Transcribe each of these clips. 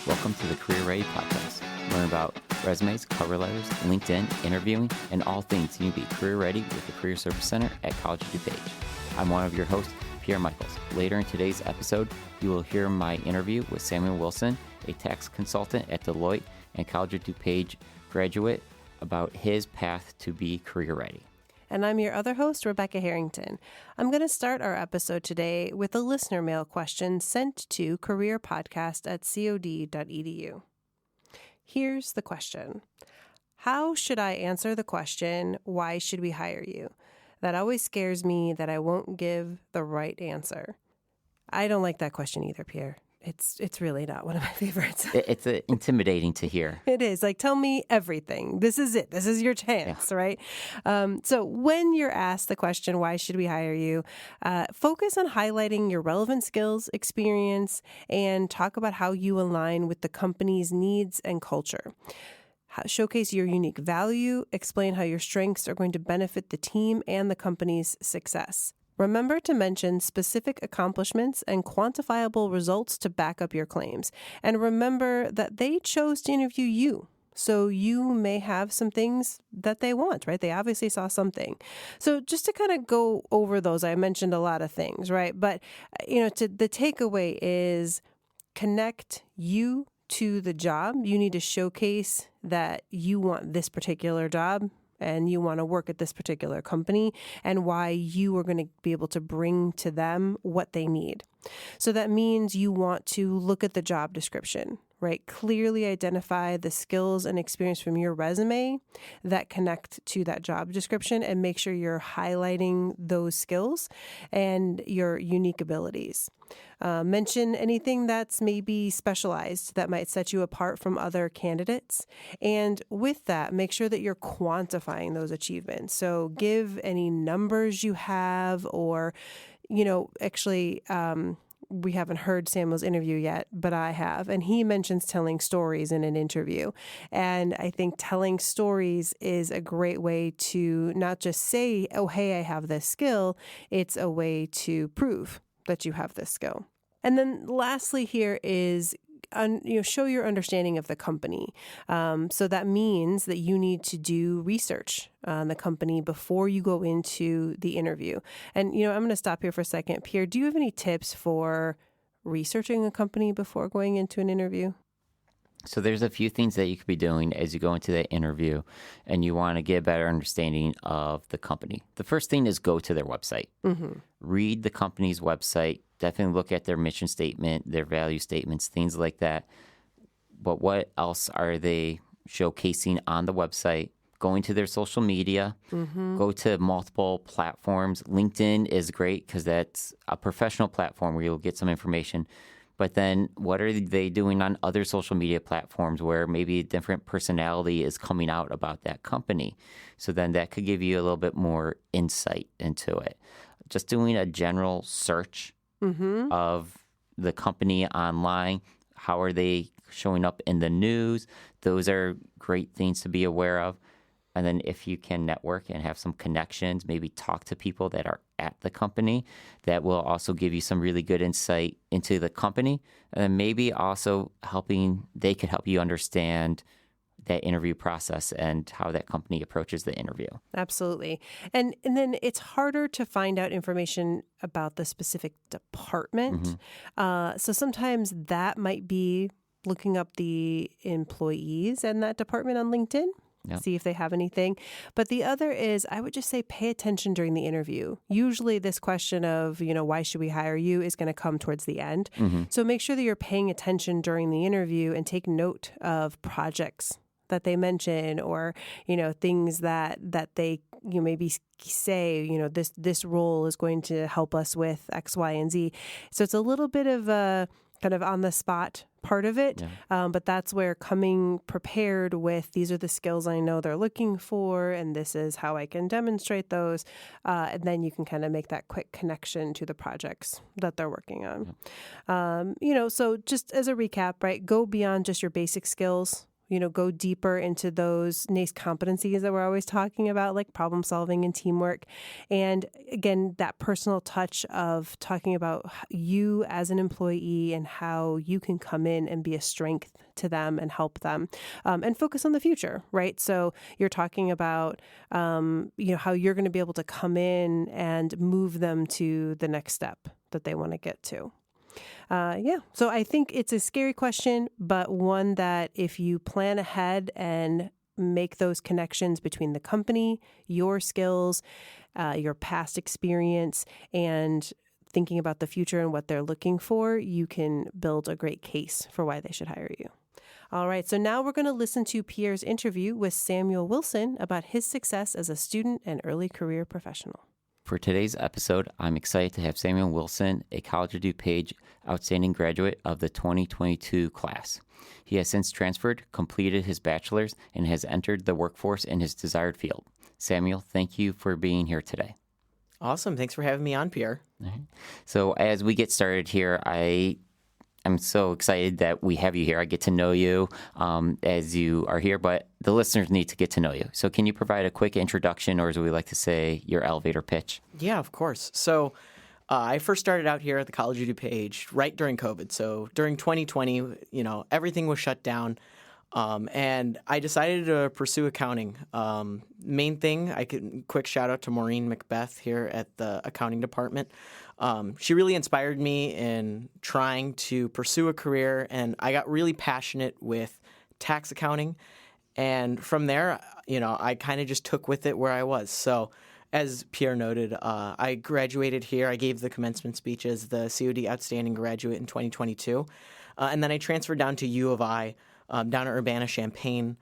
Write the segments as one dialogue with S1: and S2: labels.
S1: Welcome to the Career Ready podcast. Learn about resumes, cover letters, LinkedIn, interviewing, and all things you need to be career ready with the Career Service Center at College of DuPage. I'm one of your hosts, Pierre Michaels. Later in today's episode, you will hear my interview with Samuel Wilson, a tax consultant at Deloitte and College of DuPage graduate, about his path to be career ready.
S2: And I'm your other host, Rebecca Harrington. I'm going to start our episode today with a listener mail question sent to careerpodcast@cod.edu. Here's the question. How should I answer the question, why should we hire you? That always scares me that I won't give the right answer. I don't like that question either, Pierre. It's really not one of my favorites.
S1: It's intimidating to hear.
S2: It is. Like, tell me everything. This is it. This is your chance, right? So when you're asked the question, why should we hire you? Focus on highlighting your relevant skills, experience, and talk about how you align with the company's needs and culture. Showcase your unique value. Explain how your strengths are going to benefit the team and the company's success. Remember to mention specific accomplishments and quantifiable results to back up your claims. And remember that they chose to interview you. So you may have some things that they want, right? They obviously saw something. So just to kind of go over those, I mentioned a lot of things, right? But, the takeaway is connect you to the job. You need to showcase that you want this particular job and you want to work at this particular company and why you are going to be able to bring to them what they need. So that means you want to look at the job description, right? Clearly identify the skills and experience from your resume that connect to that job description and make sure you're highlighting those skills and your unique abilities. Mention anything that's maybe specialized that might set you apart from other candidates. And with that, make sure that you're quantifying those achievements. So give any numbers you have or, we haven't heard Samuel's interview yet, but I have. And he mentions telling stories in an interview. And I think telling stories is a great way to not just say, oh, hey, I have this skill. It's a way to prove that you have this skill. And then lastly here is show your understanding of the company. So that means that you need to do research on the company before you go into the interview. And, I'm going to stop here for a second. Pierre, do you have any tips for researching a company before going into an interview?
S1: So there's a few things that you could be doing as you go into that interview and you want to get a better understanding of the company. The first thing is go to their website. Mm-hmm. Read the company's website. Definitely look at their mission statement, their value statements, things like that. But what else are they showcasing on the website? Going to their social media, Go to multiple platforms. LinkedIn is great because that's a professional platform where you'll get some information. But then what are they doing on other social media platforms where maybe a different personality is coming out about that company? So then that could give you a little bit more insight into it. Just doing a general search of the company online. How are they showing up in the news? Those are great things to be aware of. And then if you can network and have some connections, maybe talk to people that are at the company, that will also give you some really good insight into the company. And then maybe also they could help you understand that interview process and how that company approaches the interview.
S2: Absolutely. And then it's harder to find out information about the specific department. So sometimes that might be looking up the employees in that department on LinkedIn. Yep. See if they have anything. But the other is, I would just say, pay attention during the interview. Usually this question of, why should we hire you is going to come towards the end. So make sure that you're paying attention during the interview and take note of projects that they mention or, things that they maybe say, this role is going to help us with X, Y, and Z. So it's a little bit of a kind of on the spot part of it. Yeah. But that's where coming prepared with these are the skills I know they're looking for, and this is how I can demonstrate those. And then you can kind of make that quick connection to the projects that they're working on. So just as a recap, right, go beyond just your basic skills. go deeper into those NACE competencies that we're always talking about, like problem solving and teamwork. And again, that personal touch of talking about you as an employee and how you can come in and be a strength to them and help them, and focus on the future, right? So you're talking about, how you're going to be able to come in and move them to the next step that they want to get to. So I think it's a scary question, but one that if you plan ahead and make those connections between the company, your skills, your past experience, and thinking about the future and what they're looking for, you can build a great case for why they should hire you. All right, so now we're going to listen to Pierre's interview with Samuel Wilson about his success as a student and early career professional.
S1: For today's episode, I'm excited to have Samuel Wilson, a College of DuPage outstanding graduate of the 2022 class. He has since transferred, completed his bachelor's, and has entered the workforce in his desired field. Samuel, thank you for being here today.
S3: Awesome. Thanks for having me on, Pierre.
S1: Right. So as we get started here, I'm so excited that we have you here. I get to know you as you are here, but the listeners need to get to know you. So can you provide a quick introduction, or as we like to say, your elevator pitch?
S3: Yeah, of course. So I first started out here at the College of DuPage right during COVID. So during 2020, everything was shut down. And I decided to pursue accounting. Main thing, quick shout out to Maureen Macbeth here at the accounting department. She really inspired me in trying to pursue a career, and I got really passionate with tax accounting. And from there, I kind of just took with it where I was. So as Pierre noted, I graduated here. I gave the commencement speech as the COD Outstanding Graduate in 2022. And then I transferred down to U of I, down at Urbana-Champaign,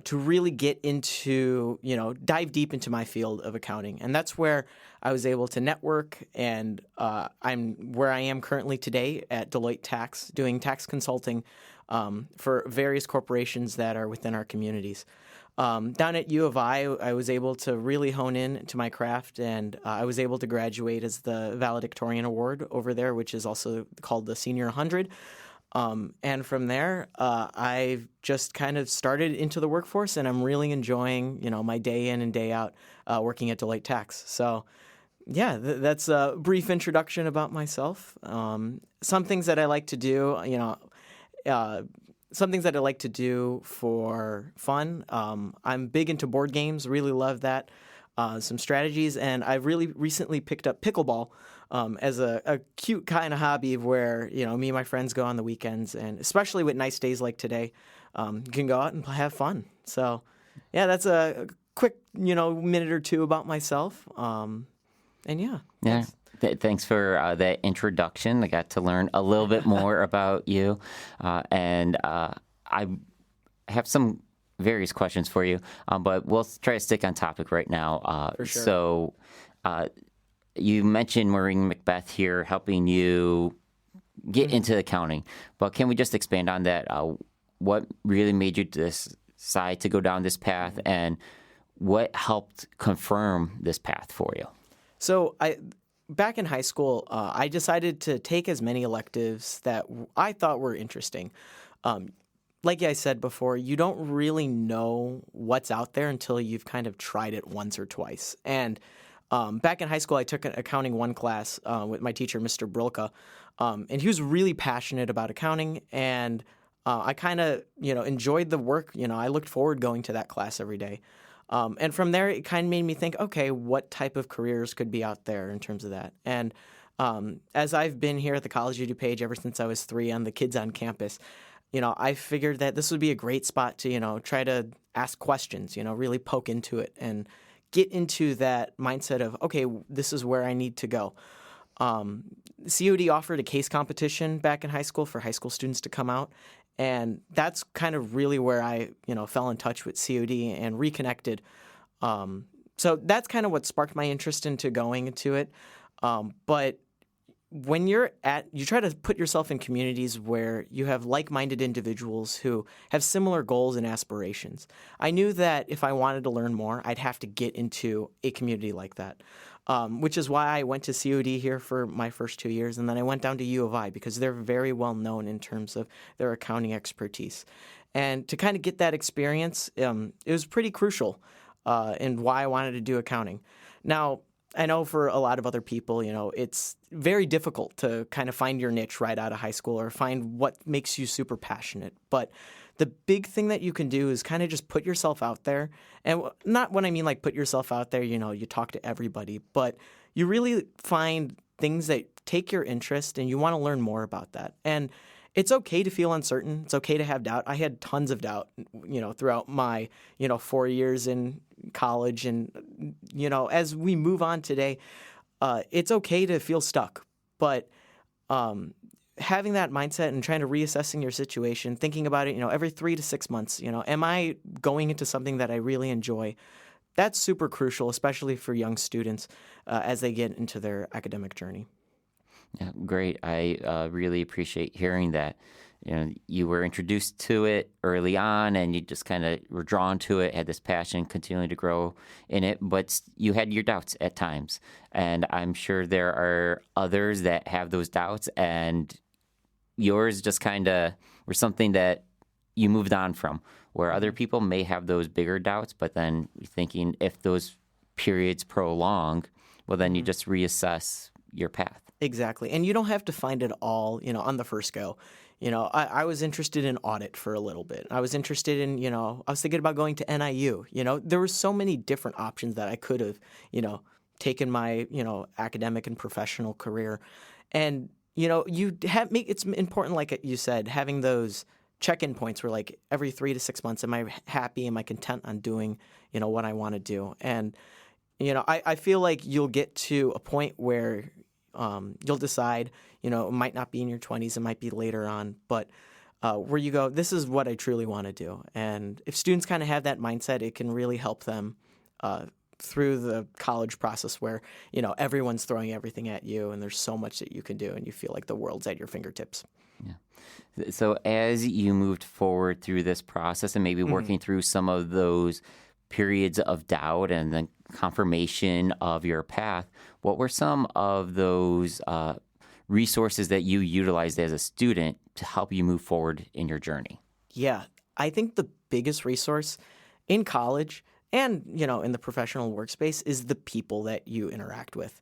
S3: to really get into, dive deep into my field of accounting. And that's where I was able to network, and I'm where I am currently today at Deloitte Tax, doing tax consulting for various corporations that are within our communities. Down at U of I was able to really hone in to my craft, and I was able to graduate as the valedictorian award over there, which is also called the Senior 100. And from there, I've just kind of started into the workforce, and I'm really enjoying, my day in and day out working at Deloitte Tax. So, yeah, that's a brief introduction about myself. Some things that I like to do, some things that I like to do for fun. I'm big into board games, really love that. Some strategies, and I've really recently picked up pickleball as a cute kind of hobby where, me and my friends go on the weekends, and especially with nice days like today, you can go out and have fun. So, yeah, that's a quick, minute or two about myself. And yeah.
S1: Yeah. Thanks for that introduction. I got to learn a little bit more about you. And I have some various questions for you, but we'll try to stick on topic right now.
S3: For sure.
S1: So you mentioned Maureen Macbeth here helping you get into accounting, but can we just expand on that? What really made you decide to go down this path, and what helped confirm this path for you?
S3: So back in high school, I decided to take as many electives that I thought were interesting. Like I said before, you don't really know what's out there until you've kind of tried it once or twice. And back in high school, I took an Accounting 1 class with my teacher, Mr. Brilka, and he was really passionate about accounting, and I kind of, enjoyed the work. I looked forward going to that class every day. And from there, it kind of made me think, okay, what type of careers could be out there in terms of that? And as I've been here at the College of DuPage ever since I was 3 on the Kids on Campus, I figured that this would be a great spot to, try to ask questions, really poke into it and get into that mindset of, okay, this is where I need to go. COD offered a case competition back in high school for high school students to come out. And that's kind of really where I, fell in touch with COD and reconnected. So that's kind of what sparked my interest into going into it. But when you try to put yourself in communities where you have like-minded individuals who have similar goals and aspirations. I knew that if I wanted to learn more, I'd have to get into a community like that. which is why I went to COD here for my first 2 years, and then I went down to U of I because they're very well known in terms of their accounting expertise. And to kind of get that experience, it was pretty crucial in why I wanted to do accounting. Now, I know for a lot of other people, it's very difficult to kind of find your niche right out of high school or find what makes you super passionate. But the big thing that you can do is kind of just put yourself out there. And not what I mean like put yourself out there, you talk to everybody, but you really find things that take your interest and you want to learn more about that. And it's okay to feel uncertain. It's okay to have doubt. I had tons of doubt, throughout my, 4 years in college. And, as we move on today, it's okay to feel stuck. But having that mindset and trying to reassessing your situation, thinking about it, every 3 to 6 months, am I going into something that I really enjoy? That's super crucial, especially for young students as they get into their academic journey.
S1: Yeah, great. I really appreciate hearing that. You were introduced to it early on, and you just kind of were drawn to it, had this passion, continuing to grow in it, but you had your doubts at times. And I'm sure there are others that have those doubts, and yours just kind of were something that you moved on from, where other people may have those bigger doubts, but then you're thinking if those periods prolong, well, then you just reassess your path.
S3: Exactly. And you don't have to find it all, on the first go. I was interested in audit for a little bit. I was interested in, I was thinking about going to NIU. There were so many different options that I could have, taken my, academic and professional career. And, it's important, like you said, having those check-in points where like every 3 to 6 months, am I happy? Am I content on doing, what I want to do? And, I feel like you'll get to a point where you'll decide, it might not be in your 20s, it might be later on, but where you go, this is what I truly want to do. And if students kind of have that mindset, it can really help them through the college process where, everyone's throwing everything at you and there's so much that you can do and you feel like the world's at your fingertips.
S1: Yeah. So as you moved forward through this process and maybe working through some of those periods of doubt and then confirmation of your path, what were some of those resources that you utilized as a student to help you move forward in your journey?
S3: Yeah, I think the biggest resource in college and, in the professional workspace is the people that you interact with.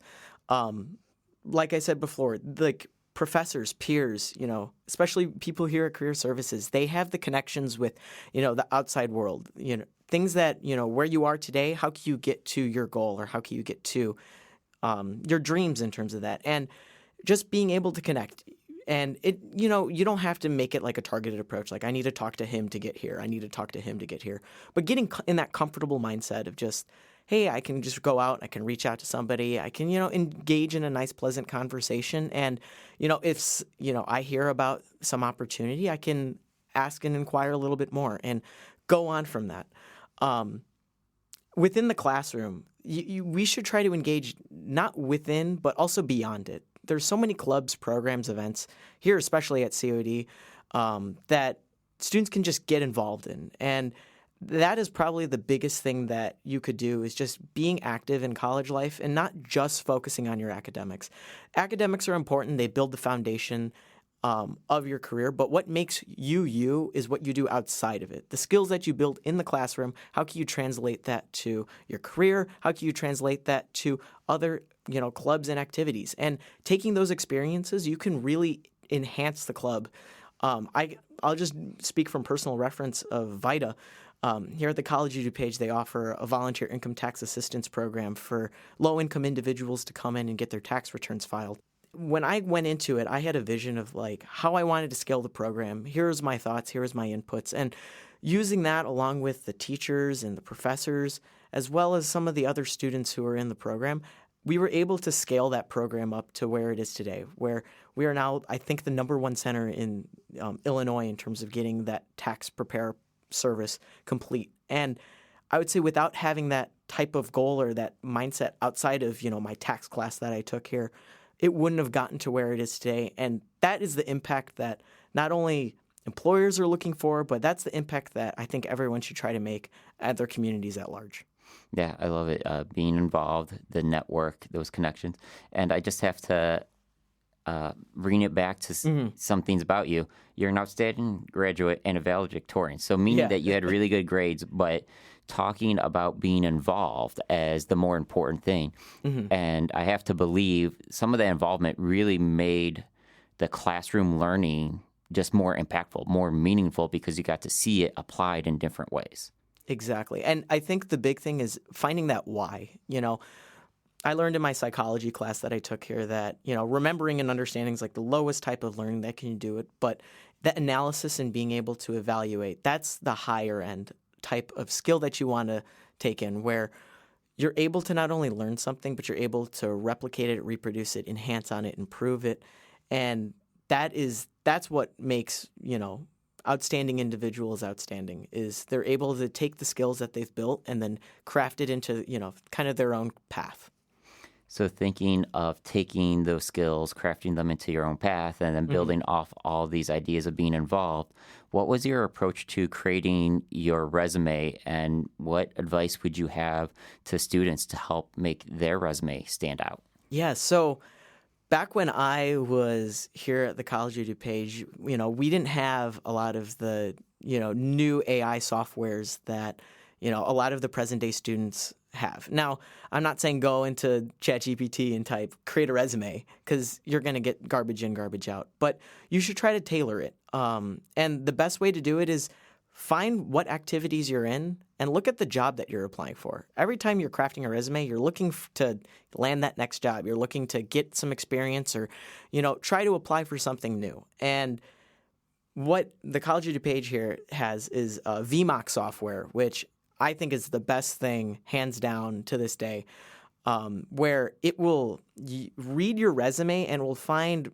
S3: Like I said before, like professors, peers, especially people here at Career Services, they have the connections with, the outside world, things that, where you are today, how can you get to your goal or how can you get to your dreams in terms of that? And just being able to connect. And it, you don't have to make it like a targeted approach. Like I need to talk to him to get here. I need to talk to him to get here. But getting in that comfortable mindset of just, hey, I can just go out, I can reach out to somebody, I can, engage in a nice, pleasant conversation. And, if, I hear about some opportunity, I can ask and inquire a little bit more and go on from that. Within the classroom, we should try to engage not within, but also beyond it. There's so many clubs, programs, events here, especially at COD, that students can just get involved in. And that is probably the biggest thing that you could do is just being active in college life and not just focusing on your academics. Academics are important. They build the foundation of your career, but what makes you is what you do outside of it. The skills that you build in the classroom, how can you translate that to your career? How can you translate that to other, clubs and activities? And taking those experiences, you can really enhance the club. I'll just speak from personal reference of VITA. Here at the College of DuPage, they offer a volunteer income tax assistance program for low-income individuals to come in and get their tax returns filed. When I went into it, I had a vision of like how I wanted to scale the program. Here's my thoughts. Here's my inputs. And using that along with the teachers and the professors, as well as some of the other students who are in the program, we were able to scale that program up to where it is today, where we are now, I think, the #1 center in Illinois in terms of getting that tax prepare service complete. And I would say without having that type of goal or that mindset outside of, my tax class that I took here, it wouldn't have gotten to where it is today. And that is the impact that not only employers are looking for, but that's the impact that I think everyone should try to make at their communities at large.
S1: Yeah, I love it. Being involved, the network, those connections. And I just have to bring it back to some things about you. You're an outstanding graduate and a valedictorian. So meaning
S3: Yeah.
S1: that you had really good grades, but talking about being involved as the more important thing. And I have to believe some of that involvement really made the classroom learning just more impactful, more meaningful because you got to see it applied in different ways.
S3: Exactly. And I think the big thing is finding that why. I learned in my psychology class that I took here that, remembering and understanding is like the lowest type of learning that can do it. But that analysis and being able to evaluate, that's the higher end type of skill that you want to take in, where you're able to not only learn something, but you're able to replicate it, reproduce it, enhance on it, improve it. And that's what makes, outstanding individuals outstanding, is they're able to take the skills that they've built and then craft it into, kind of their own path.
S1: So thinking of taking those skills, crafting them into your own path, and then building off all these ideas of being involved, what was your approach to creating your resume, and what advice would you have to students to help make their resume stand out?
S3: Yeah, so back when I was here at the College of DuPage, we didn't have a lot of the, new AI softwares that, a lot of the present day students have. Now, I'm not saying go into ChatGPT and type create a resume, because you're going to get garbage in, garbage out. But you should try to tailor it. And the best way to do it is find what activities you're in and look at the job that you're applying for. Every time you're crafting a resume, you're looking to land that next job. You're looking to get some experience, or, try to apply for something new. And what the College of DuPage here has is VMOC software, which I think is the best thing, hands down, to this day, where it will read your resume and will find,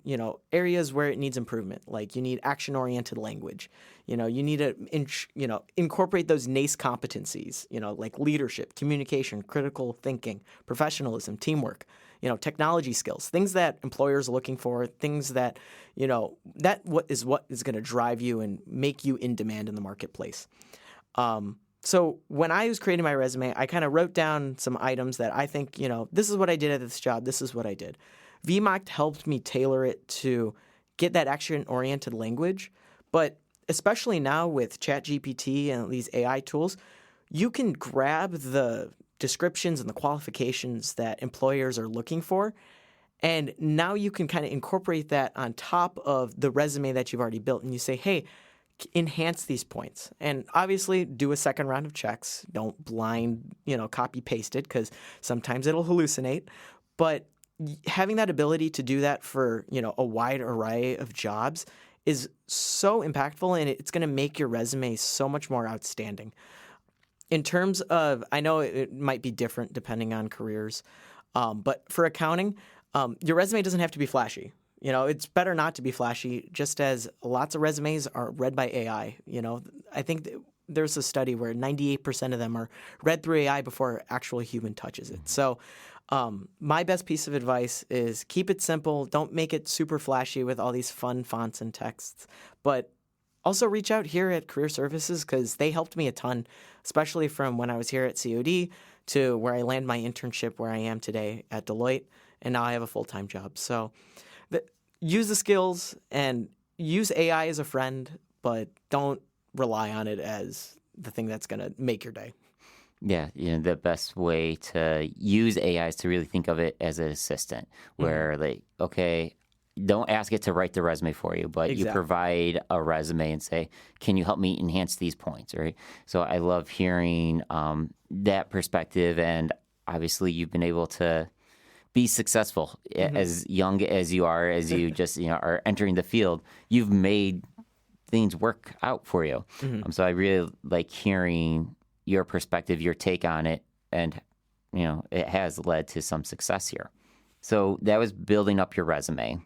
S3: areas where it needs improvement. Like you need action-oriented language. You need to, incorporate those NACE competencies, like leadership, communication, critical thinking, professionalism, teamwork, technology skills, things that employers are looking for, things that, what is going to drive you and make you in demand in the marketplace. So when I was creating my resume, I kind of wrote down some items that I think, this is what I did at this job. This is what I did. VMOC helped me tailor it to get that action-oriented language. But especially now with ChatGPT and these AI tools, you can grab the descriptions and the qualifications that employers are looking for. And now you can kind of incorporate that on top of the resume that you've already built. And you say, hey, enhance these points. And obviously do a second round of checks. Don't blind, copy paste it, because sometimes it'll hallucinate. But having that ability to do that for, a wide array of jobs is so impactful, and it's going to make your resume so much more outstanding. In terms of, I know it might be different depending on careers, but for accounting, your resume doesn't have to be flashy. It's better not to be flashy, just as lots of resumes are read by AI. I think there's a study where 98% of them are read through AI before actual human touches it. So my best piece of advice is keep it simple. Don't make it super flashy with all these fun fonts and texts. But also reach out here at Career Services, because they helped me a ton, especially from when I was here at COD to where I land my internship where I am today at Deloitte. And now I have a full-time job. So use the skills and use AI as a friend, but don't rely on it as the thing that's going to make your day.
S1: Yeah, the best way to use AI is to really think of it as an assistant, where okay, don't ask it to write the resume for you, but you provide a resume and say, can you help me enhance these points, right? So I love hearing that perspective, and obviously you've been able to be successful as young as you are, as you just are entering the field. You've made things work out for you. So I really like hearing your perspective, your take on it, and it has led to some success here. So that was building up your resume.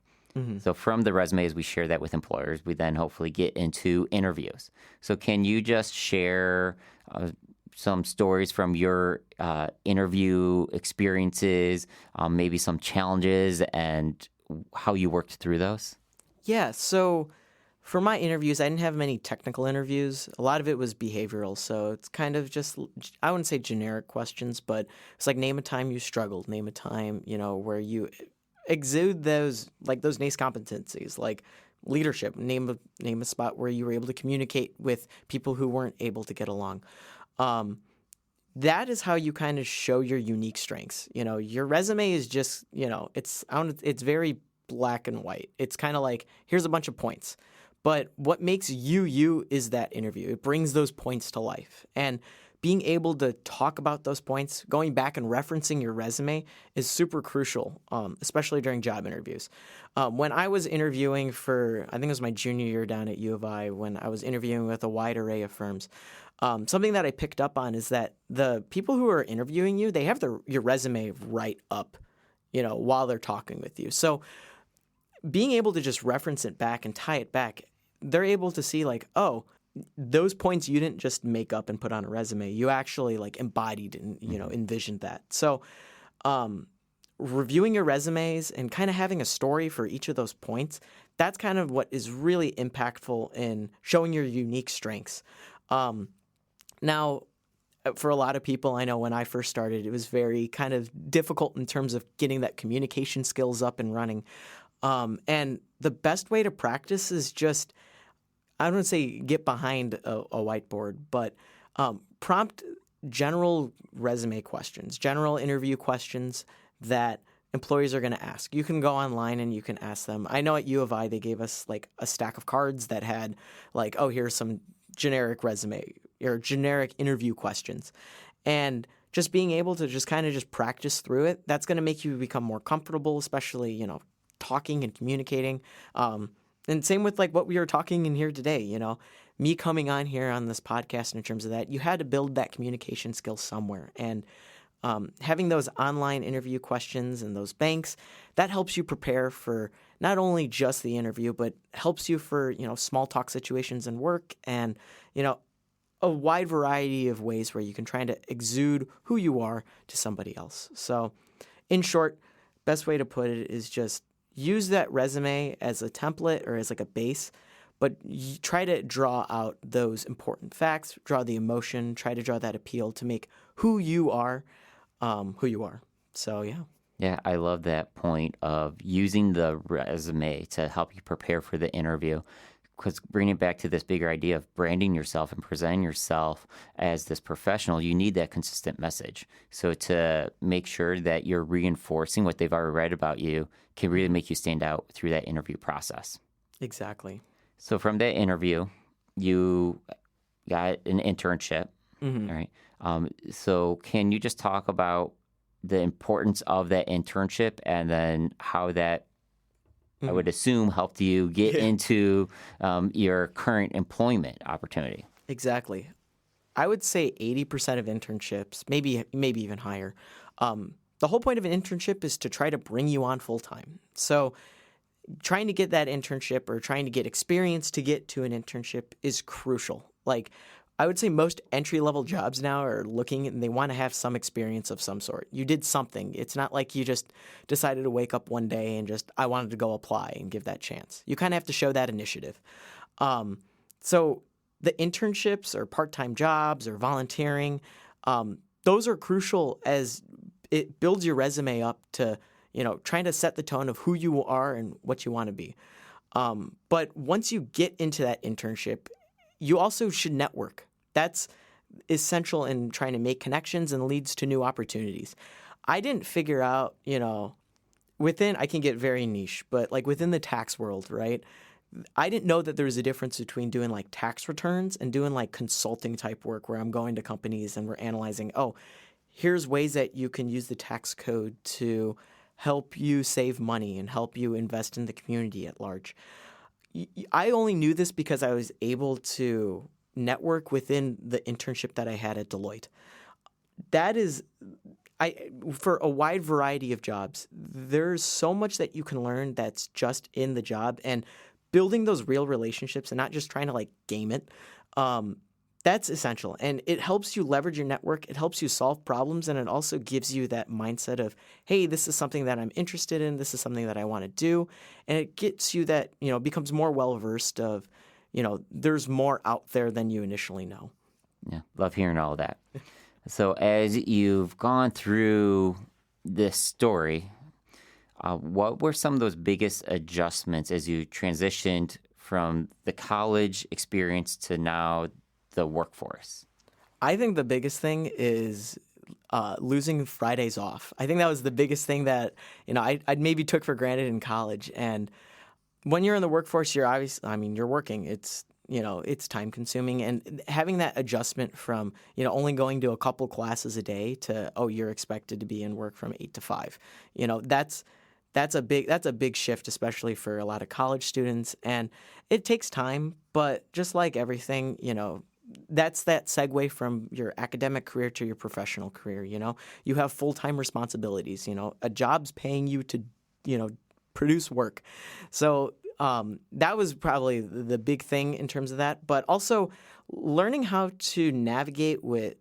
S1: So from the resume, as we share that with employers, we then hopefully get into interviews. So can you just share some stories from your interview experiences, maybe some challenges, and how you worked through those?
S3: Yeah, so For my interviews, I didn't have many technical interviews. A lot of it was behavioral, so it's kind of just, I wouldn't say generic questions, but it's like name a time you struggled, name a time, where you exude those nice competencies, like leadership. Name a spot where you were able to communicate with people who weren't able to get along. That is how you kind of show your unique strengths. Your resume is just, it's very black and white. It's kind of like, here's a bunch of points. But what makes you is that interview. It brings those points to life. And being able to talk about those points, going back and referencing your resume is super crucial, especially during job interviews. When I was interviewing for, I think it was my junior year down at U of I, when I was interviewing with a wide array of firms, something that I picked up on is that the people who are interviewing you, they have your resume right up, while they're talking with you. So being able to just reference it back and tie it back, they're able to see like, oh, those points you didn't just make up and put on a resume. You actually like embodied and, envisioned that. So reviewing your resumes and kind of having a story for each of those points, that's kind of what is really impactful in showing your unique strengths. Now, for a lot of people, I know when I first started, it was very kind of difficult in terms of getting that communication skills up and running. And the best way to practice is just, I don't say get behind a whiteboard, but prompt general resume questions, general interview questions that employees are going to ask. You can go online and you can ask them. I know at U of I, they gave us like a stack of cards that had like, oh, here's some generic resume or generic interview questions. And just being able to just kind of just practice through it, that's going to make you become more comfortable, especially, talking and communicating. And same with like what we were talking in here today, me coming on here on this podcast in terms of that, you had to build that communication skill somewhere. And having those online interview questions and those banks, that helps you prepare for not only just the interview, but helps you for, small talk situations in work and, a wide variety of ways where you can try to exude who you are to somebody else. So in short, best way to put it is just use that resume as a template or as like a base, but you try to draw out those important facts, draw the emotion, try to draw that appeal to make who you are. So, yeah.
S1: Yeah, I love that point of using the resume to help you prepare for the interview. Because bringing it back to this bigger idea of branding yourself and presenting yourself as this professional, you need that consistent message. So to make sure that you're reinforcing what they've already read about you can really make you stand out through that interview process.
S3: Exactly.
S1: So from that interview, you got an internship,
S3: Mm-hmm.
S1: all right? So can you just talk about the importance of that internship and then how that, I would assume, helped you get into your current employment opportunity?
S3: Exactly. I would say 80% of internships, maybe even higher. The whole point of an internship is to try to bring you on full time. So trying to get that internship or trying to get experience to get to an internship is crucial. Like, I would say most entry-level jobs now are looking and they want to have some experience of some sort. You did something. It's not like you just decided to wake up one day and just, I wanted to go apply and give that chance. You kind of have to show that initiative. So the internships or part-time jobs or volunteering, those are crucial as it builds your resume up to, trying to set the tone of who you are and what you want to be. But once you get into that internship, you also should network. That's essential in trying to make connections and leads to new opportunities. I didn't figure out, I can get very niche, but like within the tax world, right? I didn't know that there was a difference between doing like tax returns and doing like consulting type work where I'm going to companies and we're analyzing, here's ways that you can use the tax code to help you save money and help you invest in the community at large. I only knew this because I was able to network within the internship that I had at Deloitte. That is, for a wide variety of jobs, there's so much that you can learn that's just in the job, and building those real relationships and not just trying to like game it, that's essential. And it helps you leverage your network. It helps you solve problems. And it also gives you that mindset of, hey, this is something that I'm interested in. This is something that I want to do. And it gets you that, becomes more well-versed of there's more out there than you initially know.
S1: Yeah, love hearing all that. So as you've gone through this story, what were some of those biggest adjustments as you transitioned from the college experience to now the workforce?
S3: I think the biggest thing is losing Fridays off. I think that was the biggest thing that I maybe took for granted in college. And when you're in the workforce, you're working. It's time consuming, and having that adjustment from only going to a couple classes a day to you're expected to be in work from 8 to 5. That's a big shift, especially for a lot of college students, and it takes time. But just like everything, that's that segue from your academic career to your professional career. You have full-time responsibilities. A job's paying you to produce work. So that was probably the big thing in terms of that. But also learning how to navigate with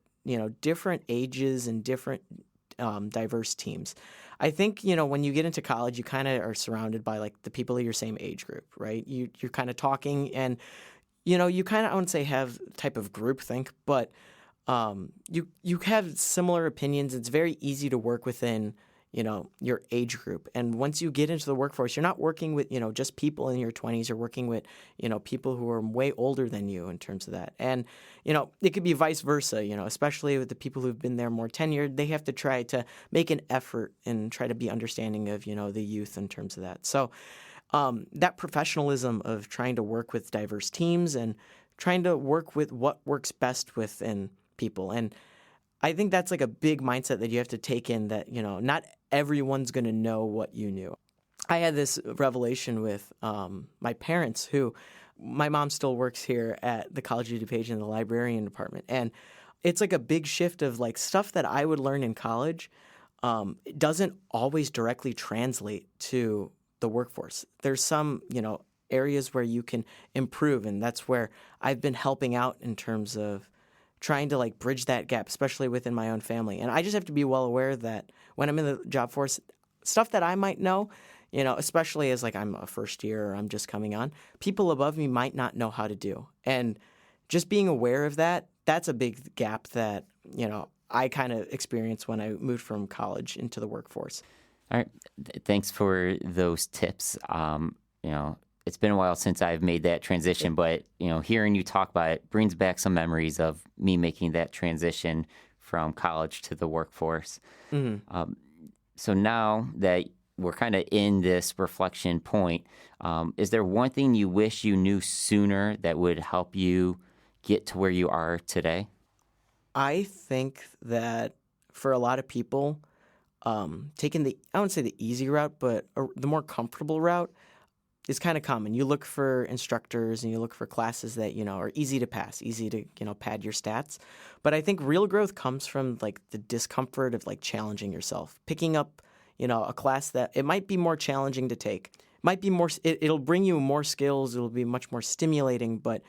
S3: different ages and different diverse teams. I think when you get into college, you kind of are surrounded by like the people of your same age group, right? You're kind of talking, and you kind of, I wouldn't say have type of groupthink, but you have similar opinions. It's very easy to work within your age group. And once you get into the workforce, you're not working with just people in your 20s. You're working with people who are way older than you in terms of that. And it could be vice versa. Especially with the people who've been there more tenured, they have to try to make an effort and try to be understanding of the youth in terms of that. So that professionalism of trying to work with diverse teams and trying to work with what works best within people. And I think that's like a big mindset that you have to take in, that not everyone's going to know what you knew. I had this revelation with my parents, who my mom still works here at the College of DuPage in the librarian department. And it's like a big shift of like stuff that I would learn in college doesn't always directly translate to the workforce. There's some, areas where you can improve. And that's where I've been helping out in terms of trying to like bridge that gap, especially within my own family. And I just have to be well aware that when I'm in the job force, stuff that I might know, especially as like I'm a first year or I'm just coming on, people above me might not know how to do. And just being aware of that, that's a big gap that, I kind of experienced when I moved from college into the workforce.
S1: All right. Thanks for those tips. It's been a while since I've made that transition, but, hearing you talk about it brings back some memories of me making that transition from college to the workforce. Mm-hmm. So now that we're kind of in this reflection point, is there one thing you wish you knew sooner that would help you get to where you are today?
S3: I think that for a lot of people, taking I wouldn't say the easy route, but the more comfortable route is kind of common. You look for instructors and you look for classes that, are easy to pass, easy to, pad your stats. But I think real growth comes from like the discomfort of like challenging yourself, picking up, a class that it might be more challenging to take. Might be more, it'll bring you more skills. It'll be much more stimulating, but,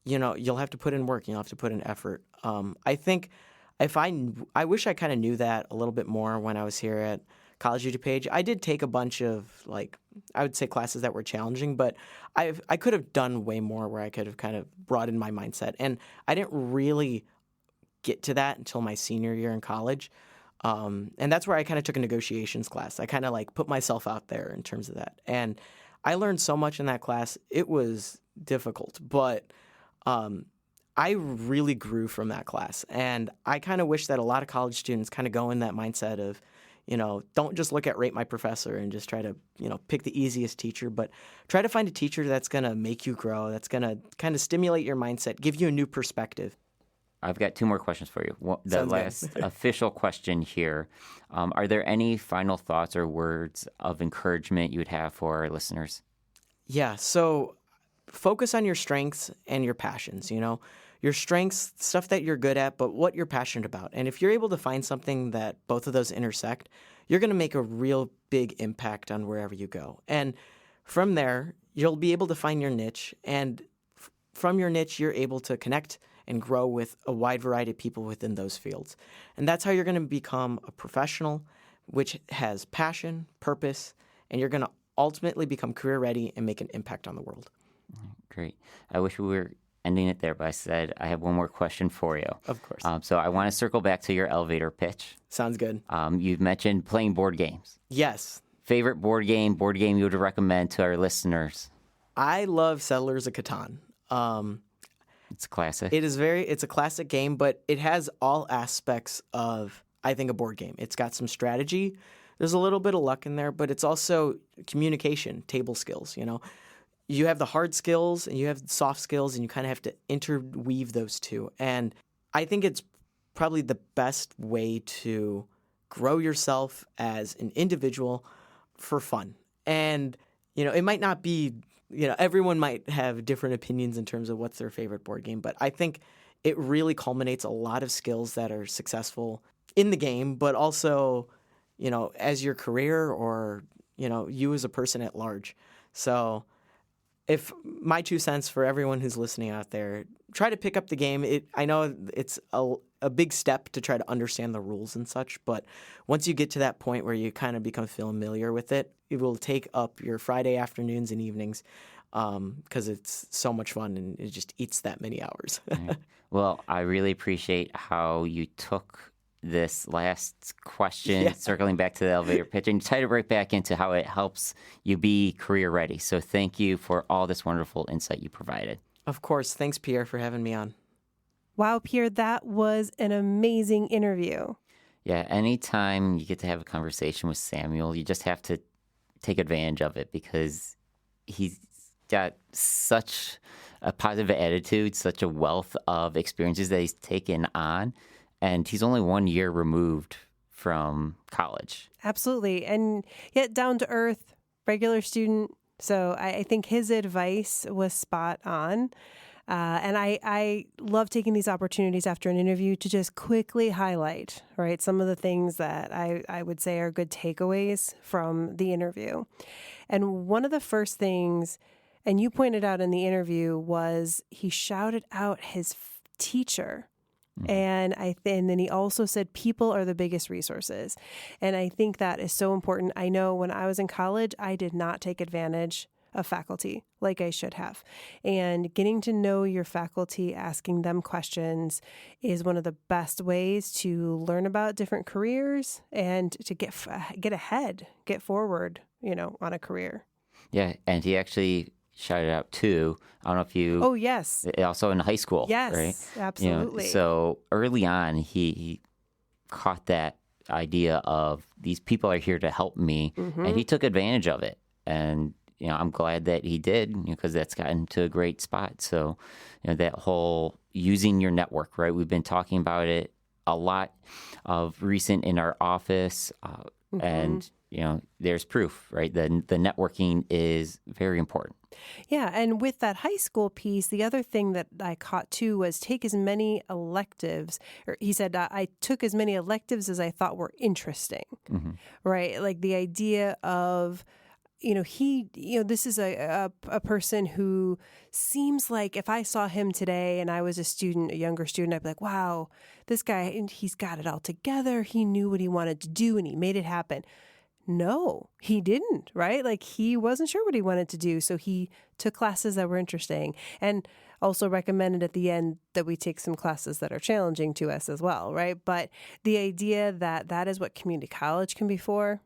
S3: you'll have to put in work. You'll have to put in effort. I think I wish I kind of knew that a little bit more when I was here at College of DuPage. I did take a bunch of I would say classes that were challenging, but I could have done way more where I could have kind of broadened my mindset. And I didn't really get to that until my senior year in college. And that's where I kind of took a negotiations class. I kind of put myself out there in terms of that. And I learned so much in that class. It was difficult, but I really grew from that class. And I kind of wish that a lot of college students kind of go in that mindset of, don't just look at rate my professor and just try to, pick the easiest teacher, but try to find a teacher that's going to make you grow, that's going to kind of stimulate your mindset, give you a new perspective.
S1: I've got two more questions for you. The
S3: Sounds
S1: last
S3: good.
S1: official question here. Are there any final thoughts or words of encouragement you would have for our listeners?
S3: Yeah, so focus on your strengths and your passions, your strengths, stuff that you're good at, but what you're passionate about. And if you're able to find something that both of those intersect, you're going to make a real big impact on wherever you go. And from there, you'll be able to find your niche. And from your niche, you're able to connect and grow with a wide variety of people within those fields. And that's how you're going to become a professional, which has passion, purpose, and you're going to ultimately become career ready and make an impact on the world.
S1: Great. I wish we were ending it there, but I said I have one more question for you.
S3: Of course.
S1: So I want to circle back to your elevator pitch.
S3: Sounds good.
S1: You've mentioned playing board games.
S3: Yes.
S1: Favorite board game you would recommend to our listeners?
S3: I love Settlers of Catan.
S1: It's classic.
S3: It's a classic game, but it has all aspects of, I think, a board game. It's got some strategy. There's a little bit of luck in there, but it's also communication, table skills, you know. You have the hard skills and you have the soft skills, and you kind of have to interweave those two. And I think it's probably the best way to grow yourself as an individual for fun. And, you know, it might not be, you know, everyone might have different opinions in terms of what's their favorite board game, but I think it really culminates a lot of skills that are successful in the game, but also, you know, as your career or, you know, you as a person at large. So if my 2 cents for everyone who's listening out there, try to pick up the game. I know it's a big step to try to understand the rules and such, but once you get to that point where you kind of become familiar with it, it will take up your Friday afternoons and evenings because it's so much fun and it just eats that many hours.
S1: Right. Well, I really appreciate how you took this last question, circling back to the elevator pitch, and you tied it right back into how it helps you be career ready. So thank you for all this wonderful insight you provided.
S3: Of course. Thanks, Pierre, for having me on.
S2: Wow, Pierre, that was an amazing interview.
S1: Yeah, anytime you get to have a conversation with Samuel, you just have to take advantage of it because he's got such a positive attitude, such a wealth of experiences that he's taken on. And he's only 1 year removed from college.
S2: Absolutely. And yet down to earth, regular student. So I think his advice was spot on. And I love taking these opportunities after an interview to just quickly highlight, right, some of the things that I would say are good takeaways from the interview. And one of the first things, and you pointed out in the interview, was he shouted out his teacher. And and then he also said people are the biggest resources. And I think that is so important. I know when I was in college, I did not take advantage of faculty like I should have. And getting to know your faculty, asking them questions is one of the best ways to learn about different careers and to get ahead, get forward, you know, on a career.
S1: Yeah, and he actually shouted out too. I don't know if you...
S2: Oh, yes.
S1: Also in high school,
S2: yes,
S1: right?
S2: Absolutely.
S1: You know, so early on, he caught that idea of these people are here to help me, and he took advantage of it. And, you know, I'm glad that he did because that's gotten to a great spot. So, you know, that whole using your network, right? We've been talking about it a lot of recent in our office, and, you know, there's proof, right? The networking is very important.
S2: Yeah, and with that high school piece, the other thing that I caught too was take as many electives, or he said, I took as many electives as I thought were interesting, right? Like the idea of, you know, this is a person who seems like if I saw him today and I was a younger student, I'd be like, wow, this guy, he's got it all together. He knew what he wanted to do and he made it happen. No, he didn't, right? Like he wasn't sure what he wanted to do. So he took classes that were interesting and also recommended at the end that we take some classes that are challenging to us as well, right? But the idea that that is what community college can be for,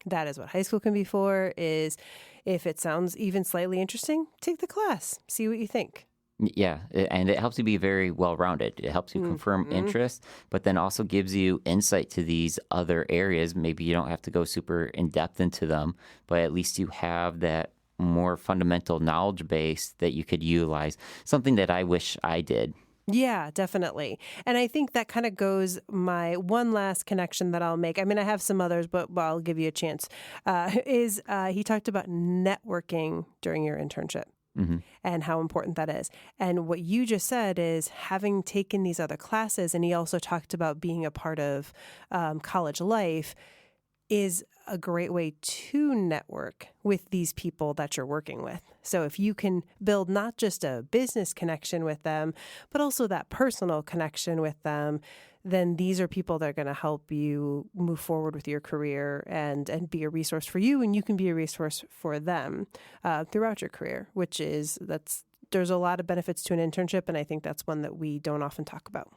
S2: that is what high school can be for, is if it sounds even slightly interesting, take the class, see what you think.
S1: Yeah, and it helps you be very well-rounded. It helps you confirm interest, but then also gives you insight to these other areas. Maybe you don't have to go super in-depth into them, but at least you have that more fundamental knowledge base that you could utilize, something that I wish I did.
S2: Yeah, definitely. And I think that kind of goes my one last connection that I'll make. I mean, I have some others, but I'll give you a chance, he talked about networking during your internship. And how important that is. And what you just said is having taken these other classes, and he also talked about being a part of college life, is a great way to network with these people that you're working with. So if you can build not just a business connection with them, but also that personal connection with them, then these are people that are going to help you move forward with your career and be a resource for you, and you can be a resource for them throughout your career, that's there's a lot of benefits to an internship, and I think that's one that we don't often talk about.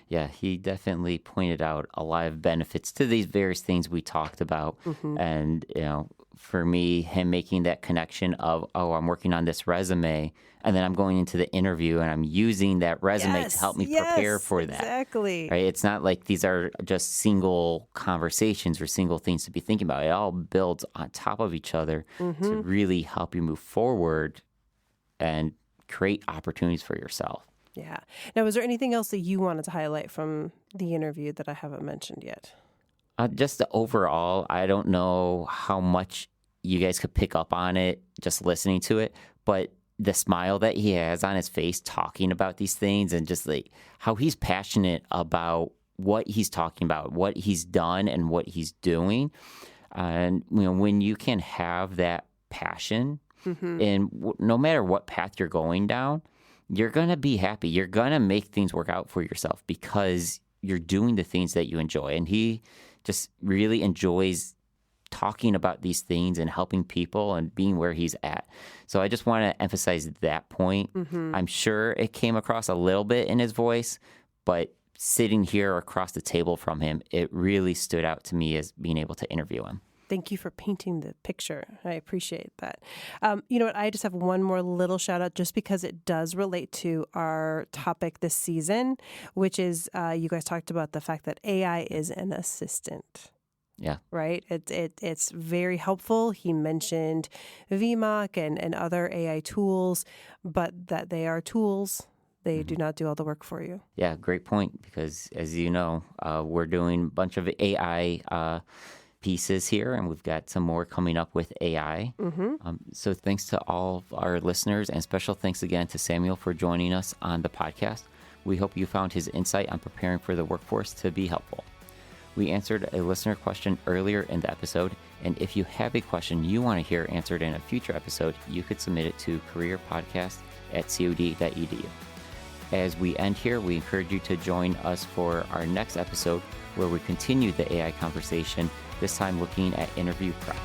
S1: Yeah, he definitely pointed out a lot of benefits to these various things we talked about. And, for me, him making that connection of, I'm working on this resume, and then I'm going into the interview and I'm using that resume to help me prepare for that.
S2: Exactly.
S1: Right? It's not like these are just single conversations or single things to be thinking about. It all builds on top of each other to really help you move forward and create opportunities for yourself.
S2: Yeah. Now, was there anything else that you wanted to highlight from the interview that I haven't mentioned yet?
S1: Just the overall, I don't know how much you guys could pick up on it just listening to it, but the smile that he has on his face talking about these things and just like how he's passionate about what he's talking about, what he's done and what he's doing. And, when you can have that passion and no matter what path you're going down, you're going to be happy. You're going to make things work out for yourself because you're doing the things that you enjoy. And he just really enjoys talking about these things and helping people and being where he's at. So I just want to emphasize that point. I'm sure it came across a little bit in his voice, but sitting here across the table from him, it really stood out to me as being able to interview him.
S2: Thank you for painting the picture. I appreciate that. You know what? I just have one more little shout out just because it does relate to our topic this season, which is you guys talked about the fact that AI is an assistant.
S1: Yeah.
S2: Right? It's very helpful. He mentioned VMOC and other AI tools, but that they are tools. They do not do all the work for you.
S1: Yeah, great point. Because as you know, we're doing a bunch of AI pieces here, and we've got some more coming up with AI. So thanks to all of our listeners, and special thanks again to Samuel for joining us on the podcast. We hope you found his insight on preparing for the workforce to be helpful. We answered a listener question earlier in the episode, and if you have a question you want to hear answered in a future episode, you could submit it to careerpodcast@cod.edu. As we end here, we encourage you to join us for our next episode where we continue the AI conversation, this time looking at interview prep.